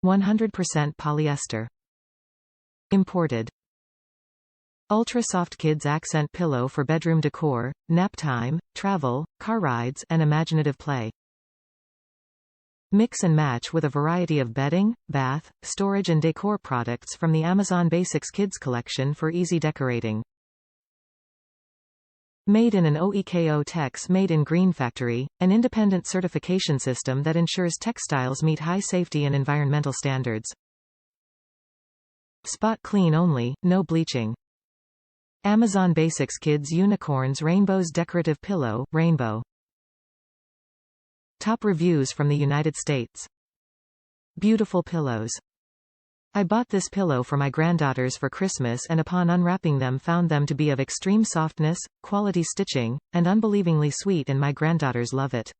100% polyester. Imported. Ultra soft kids accent pillow for bedroom decor, nap time, travel, car rides, and imaginative play. Mix and match with a variety of bedding, bath, storage and decor products from the Amazon Basics Kids collection for easy decorating. Made in an OEKO-TEX Made in Green factory, an independent certification system that ensures textiles meet high safety and environmental standards. Spot clean only, no bleaching. Amazon Basics Kids Unicorns Rainbows Decorative Pillow, Rainbow. Top reviews from the United States. Beautiful pillows. I bought this pillow for my granddaughters for Christmas and upon unwrapping them found them to be of extreme softness, quality stitching, and unbelievingly sweet and my granddaughters love it.